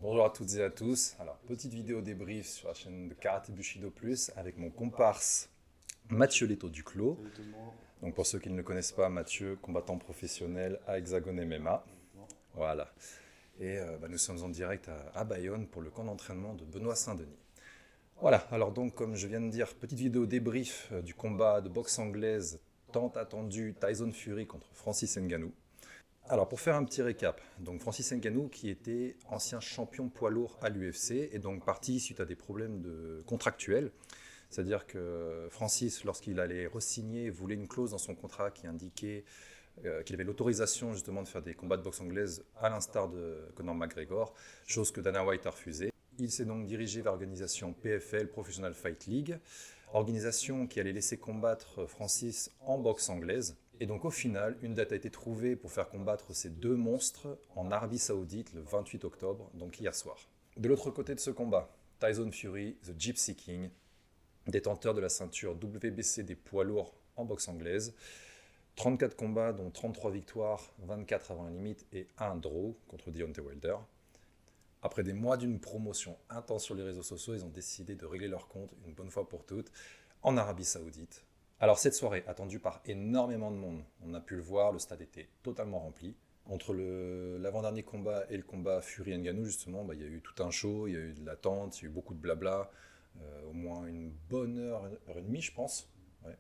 Bonjour à toutes et à tous. Alors, petite vidéo débrief sur la chaîne de Karaté Bushido Plus avec mon comparse Mathieu Leto Duclos. Salut tout le monde. Donc, pour ceux qui ne le connaissent pas, Mathieu, combattant professionnel à Hexagone MMA. Voilà. Et nous sommes en direct à Bayonne pour le camp d'entraînement de Benoît Saint-Denis. Voilà. Alors, donc, comme je viens de dire, petite vidéo débrief du combat de boxe anglaise tant attendu Tyson Fury contre Francis Ngannou. Alors, pour faire un petit récap, donc Francis Ngannou qui était ancien champion poids lourd à l'UFC est donc parti suite à des problèmes contractuels. C'est-à-dire que Francis, lorsqu'il allait re-signer, voulait une clause dans son contrat qui indiquait qu'il avait l'autorisation justement de faire des combats de boxe anglaise à l'instar de Conor McGregor, chose que Dana White a refusée. Il s'est donc dirigé vers l'organisation PFL, Professional Fight League, organisation qui allait laisser combattre Francis en boxe anglaise. Et donc au final, une date a été trouvée pour faire combattre ces deux monstres en Arabie Saoudite le 28 octobre, donc hier soir. De l'autre côté de ce combat, Tyson Fury, The Gypsy King, détenteur de la ceinture WBC des poids lourds en boxe anglaise, 34 combats dont 33 victoires, 24 avant la limite et un draw contre Deontay Wilder. Après des mois d'une promotion intense sur les réseaux sociaux, ils ont décidé de régler leur compte une bonne fois pour toutes en Arabie Saoudite. Alors cette soirée, attendue par énormément de monde, on a pu le voir, le stade était totalement rempli. Entre l'avant-dernier combat et le combat Fury-Ngannou, justement, il y a eu tout un show, il y a eu de l'attente, il y a eu beaucoup de blabla, au moins une bonne heure et demie, je pense. Ouais.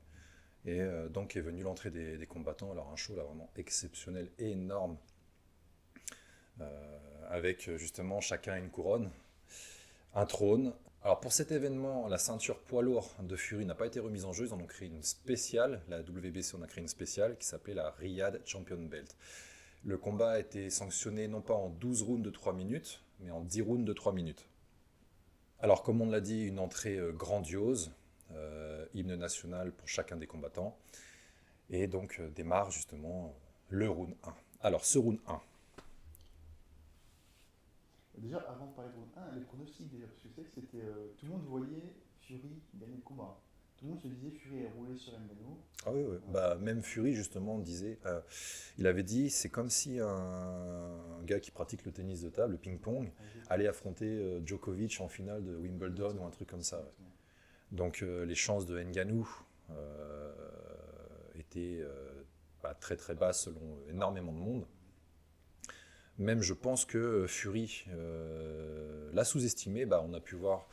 Et donc est venue l'entrée des combattants, alors un show là vraiment exceptionnel et énorme, avec justement chacun une couronne, un trône. Alors pour cet événement, la ceinture poids lourd de Fury n'a pas été remise en jeu, ils en ont créé une spéciale, la WBC en a créé une spéciale qui s'appelait la Riyadh Champion Belt. Le combat a été sanctionné non pas en 12 rounds de 3 minutes, mais en 10 rounds de 3 minutes. Alors comme on l'a dit, une entrée grandiose, hymne national pour chacun des combattants, et donc démarre justement le round 1. Alors ce round 1, Déjà, avant de parler de round 1, les pronostics déjà, parce que c'est que c'était. Tout le monde voyait Fury gagner le combat. Tout le monde se disait Fury est roulé sur Ngannou. ah oui, oui. Même Fury justement disait, il avait dit c'est comme si un gars qui pratique le tennis de table, le ping-pong, allait affronter Djokovic en finale de Wimbledon ou un truc comme ça. Ouais. Donc les chances de Ngannou étaient très très basses selon énormément de monde. Même je pense que Fury l'a sous-estimé, on a pu voir.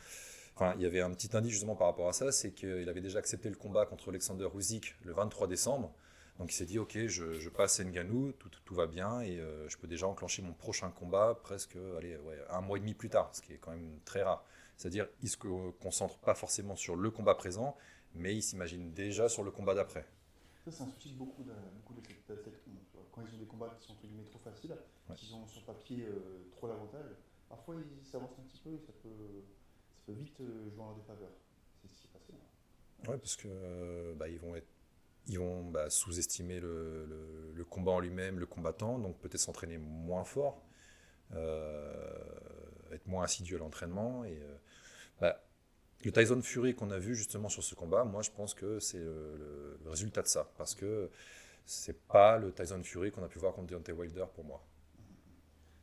Enfin, il y avait un petit indice justement par rapport à ça, c'est qu'il avait déjà accepté le combat contre Alexander Usyk le 23 décembre. Donc il s'est dit, ok, je passe Ngannou, tout va bien, et je peux déjà enclencher mon prochain combat presque un mois et demi plus tard, ce qui est quand même très rare. C'est-à-dire qu'il ne se concentre pas forcément sur le combat présent, mais il s'imagine déjà sur le combat d'après. Ça, c'est un souci de beaucoup de cette quand ils ont des combats qui sont entre guillemets trop faciles, Ouais. qu'ils ont sur papier trop d'avantages, parfois ils s'avancent un petit peu et ça peut vite jouer en leur défaveur. C'est ce qui s'est passé. Ouais, parce que ils vont sous-estimer le combat en lui-même, le combattant, donc peut-être s'entraîner moins fort, être moins assidu à l'entraînement. Et le Tyson Fury qu'on a vu justement sur ce combat, moi je pense que c'est le résultat de ça, parce que c'est pas le Tyson Fury qu'on a pu voir contre Deontay Wilder pour moi.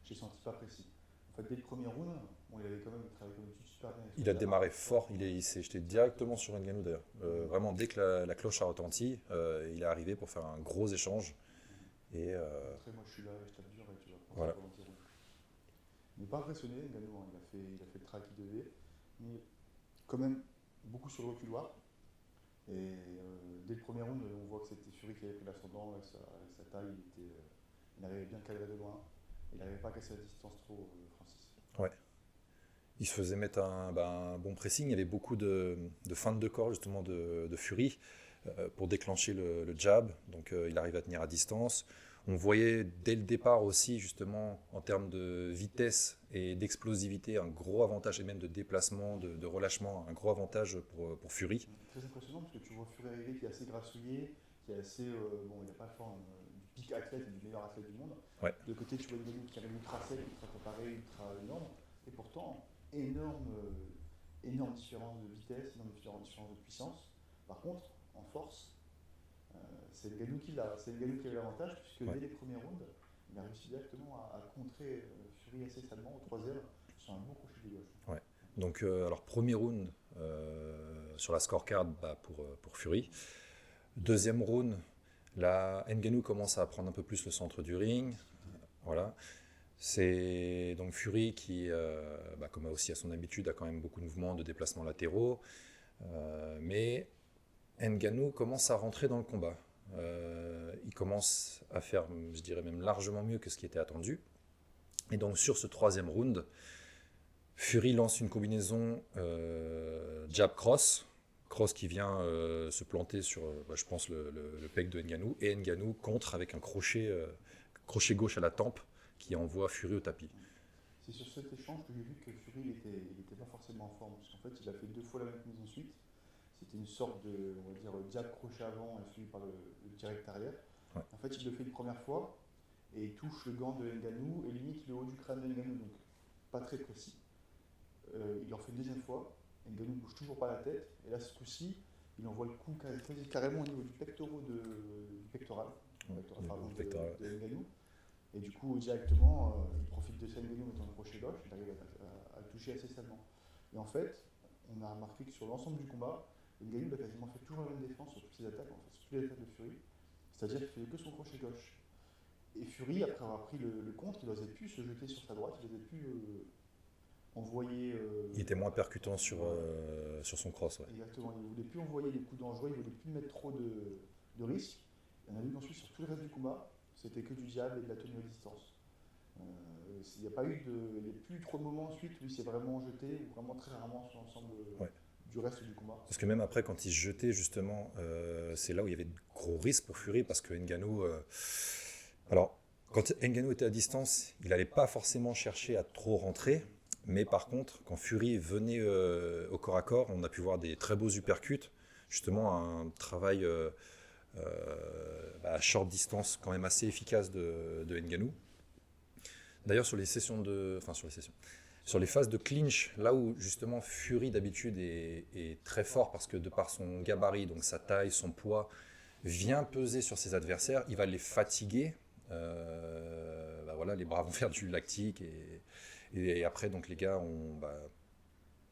J'ai senti pas précis. En fait, dès le premier round, il avait quand même travaillé comme d'habitude super bien avec son Il a jab. démarré fort, il s'est jeté directement sur Ngannou d'ailleurs. Vraiment, dès que la cloche a retenti, il est arrivé pour faire un gros échange. Et Après, moi je suis là, je tape dur et tu vas prendre voilà. ça pour l'anti-round. Il n'est pas impressionné, Ngannou, hein. Il a fait le travail qu'il devait, mais quand même beaucoup sur le reculoir. Et dès le premier round, on voit que c'était Fury qui avait pris l'ascendant avec sa taille. Il arrivait bien cadré de loin. Il n'arrivait pas à casser la distance trop, Francis. Ouais. Il se faisait mettre un bon pressing. Il y avait beaucoup de feintes de corps justement de Fury pour déclencher le jab. Donc il arrivait à tenir à distance. On voyait dès le départ aussi justement en termes de vitesse et d'explosivité un gros avantage et même de déplacement, de relâchement, un gros avantage pour Fury. Très impressionnant parce que tu vois Fury arriver qui est assez grassouillé, qui est assez. Bon, il n'a pas la forme du pic athlète et du meilleur athlète du monde. Ouais. De côté, tu vois Ngannou qui arrive ultra sec, ultra préparé, ultra énorme. Et pourtant, énorme différence de vitesse, énorme différence de puissance. Par contre, en force, c'est Ngannou qui l'a. C'est Ngannou qui a eu l'avantage puisque Ouais. dès les premiers rounds, il a réussi directement à contrer Fury assez salement au troisième C'est un bon crochet du gauche. Ouais. Donc, alors, premier round sur la scorecard pour Fury. Deuxième round, là, Ngannou commence à prendre un peu plus le centre du ring. Voilà. C'est donc Fury qui, comme aussi à son habitude, a quand même beaucoup de mouvements, de déplacements latéraux. Mais Ngannou commence à rentrer dans le combat. Il commence à faire, je dirais même largement mieux que ce qui était attendu. Et donc sur ce troisième round, Fury lance une combinaison jab-cross. Cross qui vient se planter sur, je pense, le pec de Ngannou. Et Ngannou contre avec un crochet gauche à la tempe qui envoie Fury au tapis. C'est sur cet échange que j'ai vu que Fury il était pas forcément en forme. Parce qu'en fait, il a fait 2 fois la même mise ensuite. C'était une sorte de, on va dire, jab crochet avant et suivi par le direct arrière. Ouais. En fait, il le fait une première fois et il touche le gant de Ngannou et limite le haut du crâne de Ngannou, donc pas très précis. Il en fait une deuxième fois, Ngannou ne bouge toujours pas la tête, et là ce coup-ci, il envoie le coup carrément au niveau du pectoral de Ngannou. Et du coup, directement, il profite de ça, Ngannou mettant le crochet gauche, il arrive à le toucher assez salement. Et en fait, on a remarqué que sur l'ensemble du combat, Ngannou a quasiment fait toujours la même défense sur toutes ses attaques, en fait, sur toutes les attaques de Fury. C'est-à-dire qu'il faisait que son crochet gauche. Et Fury, après avoir pris le contre, il n'osait plus se jeter sur sa droite, il n'osait plus envoyer. Il était moins percutant sur son cross. Ouais. Exactement, il ne voulait plus envoyer des coups dangereux, il ne voulait plus mettre trop de risques. Et on a vu qu'ensuite, sur tout le reste du combat, c'était que du jab et de la tenue à distance. Il n'y a plus trop de moments ensuite où il s'est vraiment jeté, ou vraiment très rarement sur l'ensemble du reste du combat. Parce que même après, quand il se jetait, justement, c'est là où il y avait de gros risques pour Fury, parce que Ngannou... alors, quand Ngannou était à distance, il n'allait pas forcément chercher à trop rentrer, mais par contre, quand Fury venait au corps à corps, on a pu voir des très beaux uppercuts, justement un travail à short distance quand même assez efficace de Ngannou. D'ailleurs, sur les phases de clinch, là où justement Fury d'habitude est très fort parce que de par son gabarit, donc sa taille, son poids, vient peser sur ses adversaires, il va les fatiguer. Les bras vont faire du lactique et après donc les gars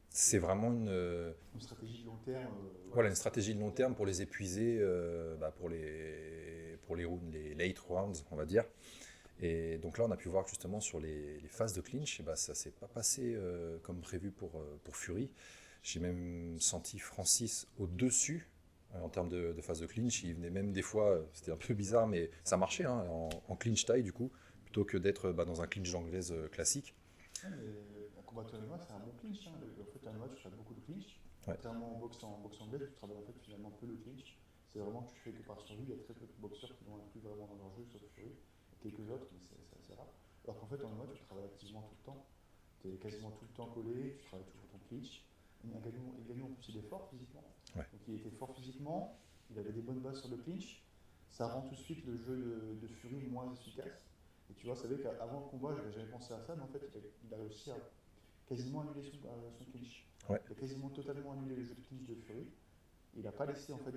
c'est vraiment une stratégie de long terme. Voilà, une stratégie de long terme pour les épuiser pour les late rounds, on va dire. Et donc là, on a pu voir que justement sur les phases de clinch, ça ne s'est pas passé comme prévu pour Fury. J'ai même senti Francis au-dessus en termes de phase de clinch. Il venait même des fois, c'était un peu bizarre, mais ça marchait en clinch taille du coup, plutôt que d'être dans un clinch d'anglaise classique. En combat de MMA, c'est un bon clinch. En fait, en MMA, tu fais beaucoup de clinch. Ouais. Contrairement en boxe anglaise, tu travailles en fait finalement peu le clinch. C'est vraiment que tu fais que par survie. Il y a très peu de boxeurs qui l'ont inclus vraiment dans leur jeu, sauf Fury. Quelques autres, mais c'est assez rare. Alors qu'en fait, en MMA, tu travailles activement tout le temps. Tu es quasiment tout le temps collé, tu travailles toujours ton clinch. Ngannou, en plus, il est fort physiquement. Ouais. Donc il était fort physiquement, il avait des bonnes bases sur le clinch. Ça rend tout de suite le jeu de Fury moins efficace. Et tu vois, c'est vrai qu'avant le combat, j'avais jamais pensé à ça, mais en fait, il a réussi à quasiment annuler son clinch. Ouais. Il a quasiment totalement annulé le jeu de clinch de Fury. Il n'a pas laissé, en fait,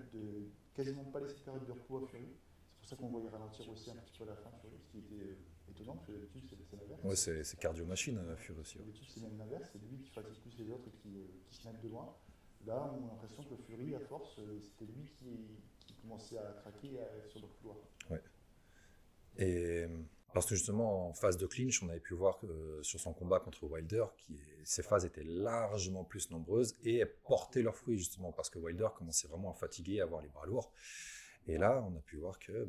quasiment pas laissé de période de repos à Fury. C'est pour ça qu'on voyait ralentir aussi un petit peu à la fin, Fury, ce qui était étonnant, parce que d'habitude, c'est l'inverse. Ouais, c'est cardio-machine, Fury aussi. D'habitude, c'est même l'inverse, c'est lui qui fatigue plus les autres et qui snap de loin. Là, on a l'impression que Fury, à force, c'était lui qui commençait à craquer sur le couloir. Ouais. Et parce que justement, en phase de clinch, on avait pu voir que sur son combat contre Wilder, ses phases étaient largement plus nombreuses et elles portaient leurs fruits justement parce que Wilder commençait vraiment à fatiguer, à avoir les bras lourds. Et là, on a pu voir que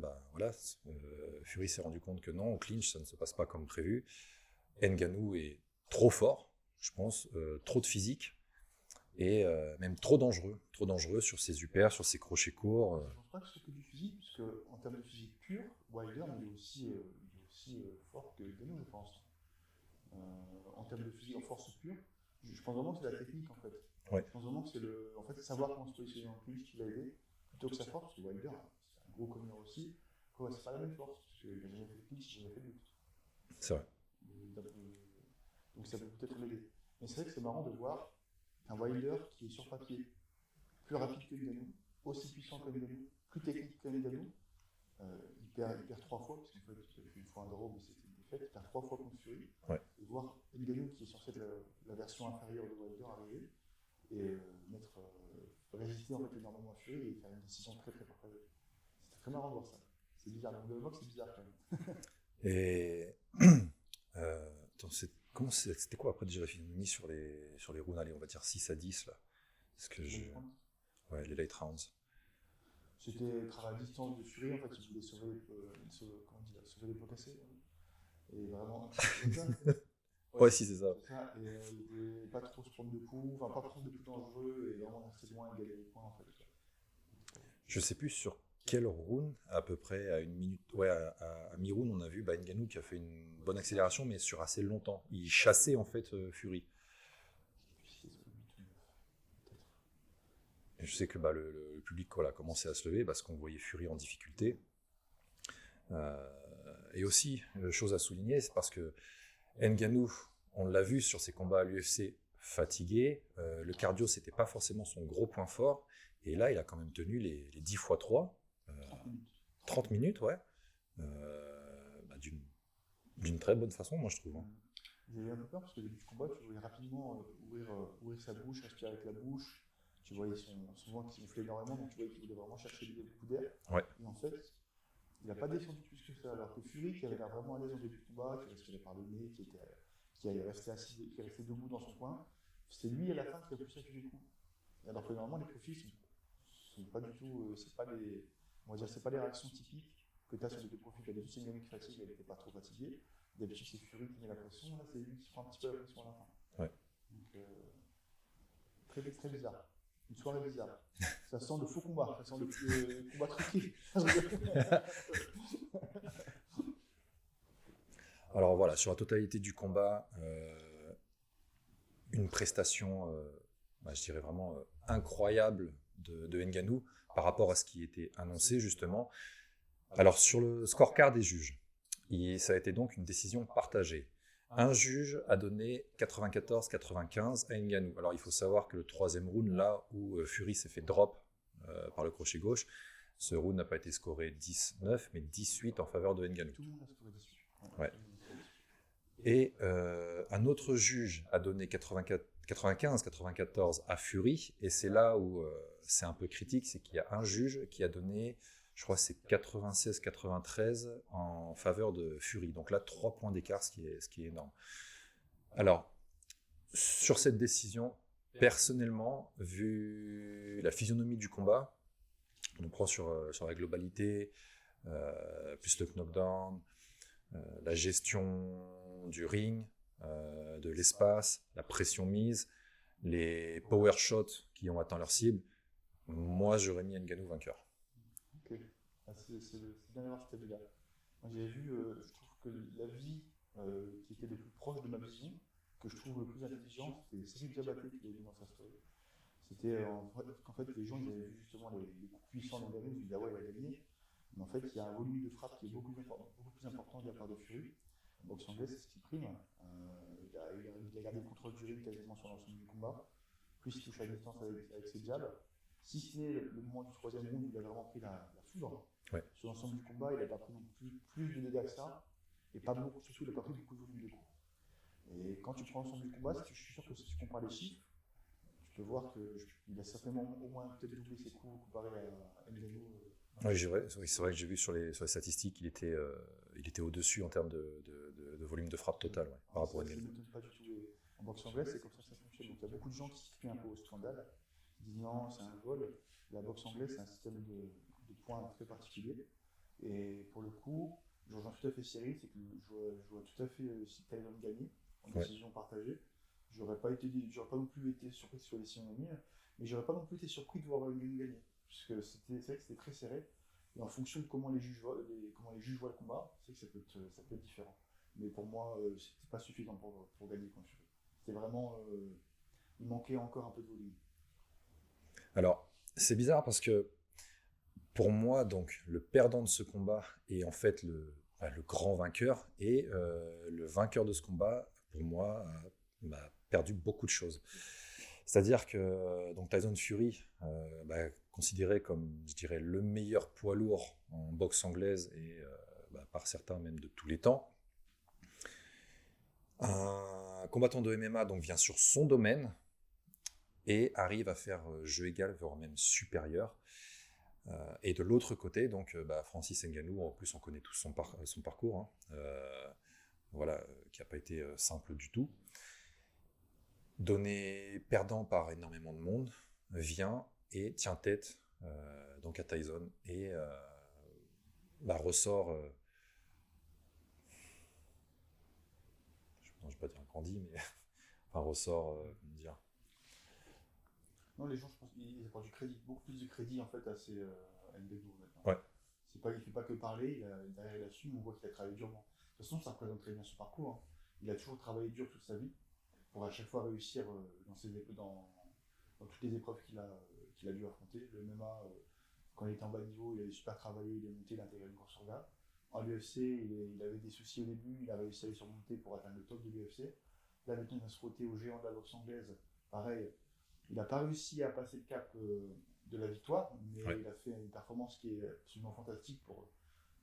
Fury s'est rendu compte que non, au clinch, ça ne se passe pas comme prévu. Ngannou est trop fort, je pense, trop de physique. Et même trop dangereux sur ses upers, sur ses crochets courts. Je ne pense pas que c'est que du physique, parce qu'en termes de physique pur, Wilder il est aussi fort que Ngannou, je pense. En termes de physique, en force pure, je pense vraiment que c'est la technique en fait. Ouais. Je pense vraiment que c'est savoir comment se positionner en clinch qui l'a aidé, plutôt que sa force, parce que Wilder, c'est un gros communard aussi. Ouais, c'est pas la même force, parce qu'il n'a jamais fait de clinch, il n'a jamais fait de lutte. C'est vrai. Donc ça peut peut-être l'aider. Mais c'est vrai que c'est marrant de voir un Wilder qui est sur papier plus rapide que Ngannou, aussi puissant que Ngannou, plus technique que Ngannou. Il perd 3 fois, parce qu'en fait, il a fait une fois un draw, mais c'était une fait, faire 3 fois contre Fury, Ouais. et voir Ngannou, qui est censé être la version inférieure de Wilder, arriver, et résister en fait énormément à Fury et faire une décision très très partagée. C'était très marrant de voir ça. C'est bizarre, le boxe c'est bizarre quand même. Et attends, c'était quoi après déjà la physionomie sur les rounds, allez, on va dire 6 à 10 là. Parce que ouais, les late rounds. C'était travail à distance de Fury, en fait, il voulait sauver les pots cassés. Et vraiment, c'est ça. Ouais, si, c'est ça. C'est ça. Et il voulait pas trop se prendre de coups, enfin pas prendre de coups dangereux et vraiment rester loin et gagner les points en fait. Je sais plus sur quel round, à peu près à une minute, ouais, à mi-round, on a vu Ngannou qui a fait une bonne accélération, mais sur assez longtemps. Il chassait en fait Fury. Et je sais que le public voilà, commençait à se lever parce qu'on voyait Fury en difficulté. Et aussi, chose à souligner, c'est parce que Ngannou, on l'a vu sur ses combats à l'UFC, fatigué. Le cardio, c'était pas forcément son gros point fort. Et là, il a quand même tenu les 10 x 3. 30 minutes, ouais. D'une très bonne façon, moi, je trouve. Hein. J'ai eu un peu peur parce que le début du combat, tu voyais rapidement ouvrir sa bouche, respirer avec la bouche. Tu voyais son ventre qui gonflait énormément, donc tu voyais qu'il voulait vraiment chercher beaucoup d'air. Ouais. Et en fait, il n'a pas descendu plus que ça. Alors que Fury, qui avait l'air vraiment à l'aise au début du combat, qui respirait par le nez, qui est resté assis, qui est resté debout dans son coin, c'est lui à la fin qui a pu s'accuser le coup. Alors que normalement, les profils sont pas du tout, on va dire, c'est pas les réactions typiques que tu as sur les deux profils. D'habitude, c'est Ngannou qui fatigue, elle n'était pas trop fatiguée. D'habitude, c'est Fury qui met la pression. Là, c'est lui qui prend un petit peu la pression à la fin. Ouais. Donc, très, très bizarre. Une soirée bizarre. Ça sent le faux combat. Ça sent le combat truqué. Alors voilà, sur la totalité du combat, une prestation, je dirais vraiment incroyable de Ngannou par rapport à ce qui était annoncé justement. Alors sur le scorecard des juges, ça a été donc une décision partagée. Un juge a donné 94-95 à Ngannou. Alors il faut savoir que le troisième round, là où Fury s'est fait drop par le crochet gauche, ce round n'a pas été scoré 10-9, mais 18 en faveur de Ngannou. Tout le monde a scoré 18. Ouais. Et un autre juge a donné 95-94 à Fury, et c'est là où c'est un peu critique, c'est qu'il y a un juge qui a donné, je crois c'est 96-93 en faveur de Fury. Donc là, 3 points d'écart, ce qui est énorme. Alors, sur cette décision, personnellement, vu la physionomie du combat, on prend sur la globalité, plus le knockdown, la gestion du ring, de l'espace, la pression mise, les power shots qui ont atteint leur cible, moi j'aurais mis Ngannou vainqueur. Ok, c'est bien d'avoir cet avis-là. Moi j'ai vu, je trouve que l'avis qui était le plus proche de ma vision, que je trouve le plus intelligent, c'était Cyril Diabaté qui l'avait dit dans sa story. C'était qu'en fait les gens ils avaient vu justement les coups puissants de Ngannou, ils se disaient ah ouais il a gagné. Mais en fait il y a un volume de frappe qui est beaucoup plus important de la part de Fury. La boxe anglaise c'est ce qui prime. Il a gardé le contrôle du ring quasiment sur l'ensemble du combat. Plus il touche à distance avec ses jabs. Si c'est le moment du troisième round où il a vraiment pris la foudre, ouais. Sur l'ensemble du combat, il n'a pas pris non plus de dégâts que ça, et pas beaucoup, surtout il n'a pas pris beaucoup de volume de coups. Et quand tu prends l'ensemble du combat, je suis sûr que si tu compares les chiffres, tu peux voir qu'il a certainement au moins peut-être doublé ses coups comparé à Ngannou. Oui, c'est vrai que j'ai vu sur les statistiques qu'il était au-dessus en termes de volume de frappe total par rapport à Ngannou. Ça ne m'étonne pas du tout. Et en boxe anglaise, c'est comme ça que ça fonctionne. Donc il y a beaucoup de gens qui se crient un peu au scandale. Ils disent non, c'est un vol. La boxe anglaise, c'est un système de points très particulier. Et pour le coup, je rejoins tout à fait Cyril, c'est que je vois tout à fait si Tyson gagner en décision partagée. J'aurais pas non plus été surpris sur les synonymes, mais j'aurais pas non plus été surpris de voir Ngannou gagner. Parce que c'est vrai que c'était très serré. Et en fonction de comment les juges voient le combat, c'est que ça peut être différent. Mais pour moi, c'était pas suffisant pour gagner contre Fury. C'était vraiment. Il manquait encore un peu de volume. Alors, c'est bizarre parce que pour moi, donc, le perdant de ce combat est en fait le grand vainqueur, et le vainqueur de ce combat, pour moi, a perdu beaucoup de choses. C'est-à-dire que donc, Tyson Fury, considéré comme, je dirais, le meilleur poids lourd en boxe anglaise, et par certains même de tous les temps, Un combattant de MMA donc vient sur son domaine et arrive à faire jeu égal, voire même supérieur. Et de l'autre côté, donc Francis Ngannou, en plus on connaît tous son parcours, hein, voilà, qui n'a pas été simple du tout. Donné perdant par énormément de monde, vient et tient tête donc à Tyson et ressort, je ne vais pas dire grandi, mais enfin ressort, comment dire. Non, les gens, je pense qu'ils apportent du crédit, beaucoup plus de crédit en fait à ces Ngannou maintenant. Ouais. C'est pas, il fait pas que parler, derrière il assume, on voit qu'il a travaillé durement. De toute façon, ça représente très bien son parcours, hein. Il a toujours travaillé dur toute sa vie pour à chaque fois réussir dans toutes les épreuves qu'il a dû affronter. Le MMA, quand il était en bas niveau, il avait super travaillé, il est monté, il a intégré une course sur gars. En UFC, il avait des soucis au début, il a réussi à les surmonter pour atteindre le top de l'UFC. Là maintenant, il va se frotter au géant de la boxe anglaise. Pareil, il n'a pas réussi à passer le cap de la victoire, mais Ouais. il a fait une performance qui est absolument fantastique pour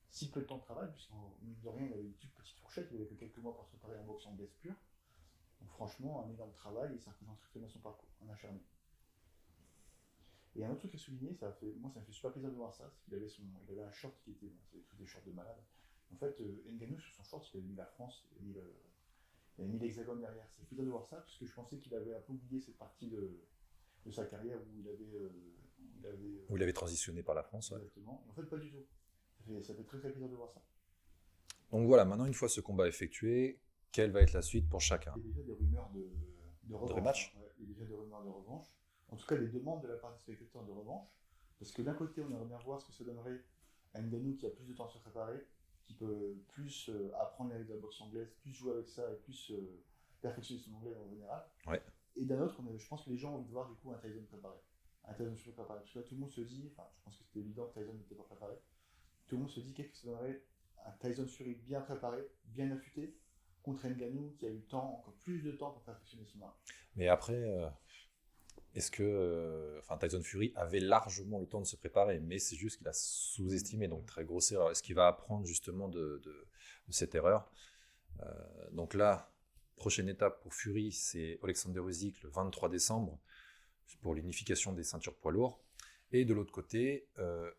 si peu de temps de travail, puisqu'en mine de rien, il avait une toute petite fourchette, il avait que quelques mois pour se préparer en boxe anglaise pure. Donc franchement, un énorme travail et ça représente très bien son parcours, un acharné. Et un autre truc à souligner, moi ça me fait super plaisir de voir ça, c'est il avait un short qui était, c'est des shorts de malade. En fait, Ngannou sur son short, il avait mis la France, il avait mis l'hexagone derrière. C'est plaisir de voir ça, parce que je pensais qu'il avait un peu oublié cette partie de sa carrière Où il avait transitionné par la France. Ouais. exactement. En fait, pas du tout. Ça fait très très plaisir de voir ça. Donc voilà, maintenant une fois ce combat effectué, quelle va être la suite pour chacun? Il y a déjà des rumeurs de De revanche, rematch? hein. Ouais, il y a déjà des rumeurs de revanche. En tout cas, des demandes de la part des spectateurs de revanche. Parce que d'un côté, on aimerait bien voir ce que ça donnerait à Ngannou qui a plus de temps à se préparer, qui peut plus apprendre les règles de la boxe anglaise, plus jouer avec ça et plus perfectionner son anglais en général. Ouais. Et d'un autre, je pense que les gens ont envie de voir du coup un Tyson préparé. Un Tyson super préparé. Parce que là, tout le monde se dit, enfin, je pense que c'était évident que Tyson n'était pas préparé. Tout le monde se dit qu'est-ce que ça donnerait un Tyson Fury bien préparé, bien affûté, contre Ngannou qui a eu le temps, encore plus de temps pour perfectionner son art. Mais après, est-ce que Tyson Fury avait largement le temps de se préparer, mais c'est juste qu'il a sous-estimé, donc très grosse erreur. Est-ce qu'il va apprendre justement de cette erreur? Donc là, prochaine étape pour Fury, c'est Alexander Usyk le 23 décembre pour l'unification des ceintures poids lourds. Et de l'autre côté,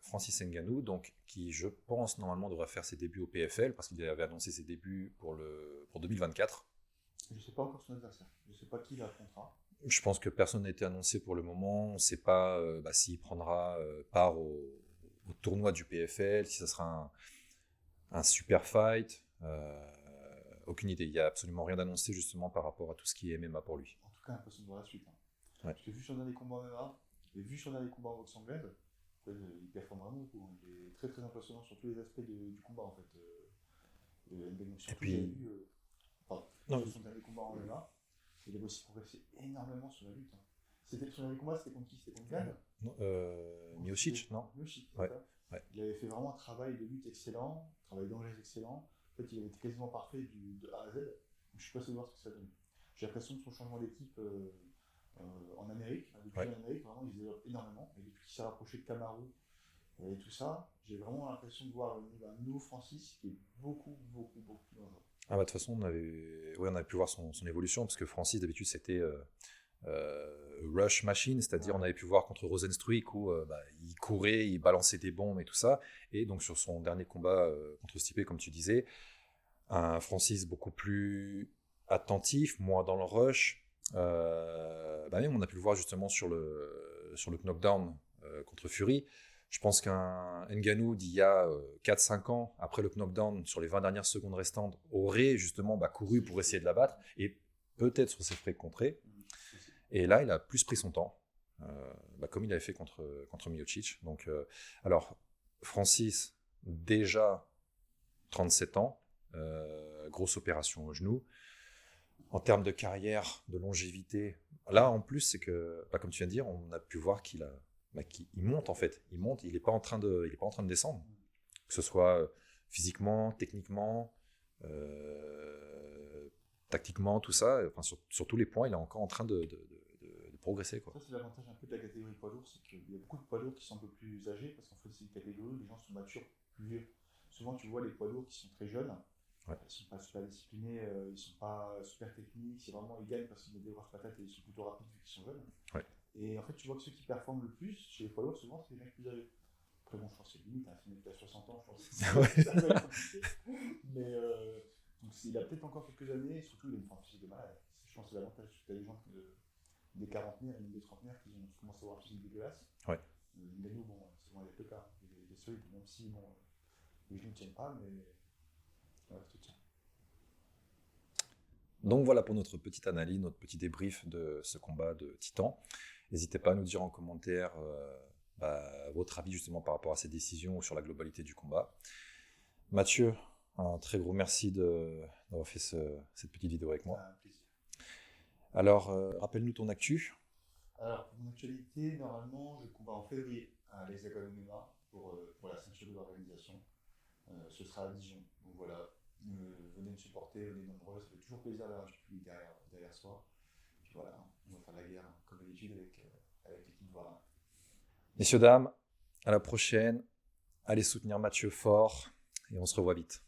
Francis Ngannou, donc, qui je pense normalement devra faire ses débuts au PFL, parce qu'il avait annoncé ses débuts pour 2024. Je ne sais pas encore son adversaire. Je ne sais pas qui l'affrontera. Je pense que personne n'a été annoncé pour le moment. On ne sait pas s'il prendra part au tournoi du PFL, si ça sera un super fight. Aucune idée. Il n'y a absolument rien d'annoncé justement par rapport à tout ce qui est MMA pour lui. En tout cas, impossible de voir la suite. Hein. Ouais. Parce que vu son dernier combat en MMA et vu son dernier combat en boxe anglaise, il performe vraiment beaucoup. Hein. Il est très très impressionnant sur tous les aspects du combat en fait. Ngannou. Surtout, puis- j'avais vu Non, sur son dernier combat en MMA, il avait aussi progressé énormément sur la lutte. Hein. Son dernier combat, c'était contre qui? C'était contre Gane? non, Miocic, non? Miocic, Ouais, c'est ça. ouais. Il avait fait vraiment un travail de lutte excellent, un travail d'anglaise excellent. En fait, il avait été quasiment parfait de A à Z. Donc, je suis passé de voir ce que ça donne. J'ai l'impression que son changement d'équipe en Amérique, depuis Ouais. en Amérique, vraiment, il se développe énormément. Et depuis qu'il s'est rapproché de Kamaru et tout ça, j'ai vraiment l'impression de voir un nouveau Francis qui est beaucoup, beaucoup, beaucoup plus dangereux. Ah bah de toute façon, on avait pu voir son évolution, parce que Francis, d'habitude, c'était rush machine, c'est-à-dire Ouais. on avait pu voir contre Rosenstruik où il courait, il balançait des bombes et tout ça. Et donc sur son dernier combat contre Stipe, comme tu disais, un Francis beaucoup plus attentif, moins dans le rush. Même on a pu le voir justement sur le knockdown contre Fury. Je pense qu'un Ngannou d'il y a 4-5 ans, après le knockdown, sur les 20 dernières secondes restantes, aurait justement couru pour essayer de la battre, et peut-être sur ses frais contrés. Et là, il a plus pris son temps, comme il avait fait contre Miocic. Donc, alors, Francis, déjà 37 ans, grosse opération au genou. En termes de carrière, de longévité, là, en plus, c'est que, comme tu viens de dire, on a pu voir qu'il monte en fait. Il monte, il n'est pas en train de descendre. Que ce soit physiquement, techniquement, tactiquement, tout ça. Enfin, sur tous les points, il est encore en train de progresser, quoi. Ça, c'est l'avantage un peu de la catégorie poids lourd, c'est qu'il y a beaucoup de poids lourds qui sont un peu plus âgés, parce qu'en fait, c'est une catégorie où les gens sont matures, plus vieux. Souvent, tu vois les poids lourds qui sont très jeunes, Ouais. Ils sont pas super disciplinés, ils sont pas super techniques. C'est vraiment, ils gagnent parce qu'ils mettent des grosses patates et ils sont plutôt rapides vu qu'ils sont jeunes. Ouais. Et en fait, tu vois que ceux qui performent le plus chez les poids lourds, souvent, c'est les mecs plus âgés. Après, bon, je pense que c'est limite, un film qui a 60 ans, je pense que ça va être compliqué. Mais donc, il a peut-être encore quelques années, et surtout, il a une forme physique de malade. Je pense que c'est l'avantage, parce que tu as des gens des quarantenaires et même des trentenaires qui ont commencé à avoir un physique dégueulasse. Ouais. Ngannou, bon, c'est loin d'être le cas. Il est solide, même si bon, les genoux ne tiennent pas, mais ouais, tout tient. Donc voilà pour notre petite analyse, notre petit débrief de ce combat de Titan. N'hésitez pas à nous dire en commentaire votre avis justement par rapport à ces décisions ou sur la globalité du combat. Mathieu, un très gros merci d'avoir fait cette petite vidéo avec moi. Un plaisir. Alors, rappelle-nous ton actu. Alors, pour mon actualité, normalement, je combats en février à l'Hexagone MMA pour la ceinture de l'organisation. Ce sera à Dijon. Donc voilà, venez me supporter, venez nombreux, ça fait toujours plaisir d'avoir du public derrière soi. Puis voilà, on va faire la guerre comme d'habitude avec l'équipe Varin. Messieurs, dames, à la prochaine. Allez soutenir Mathieu fort et on se revoit vite.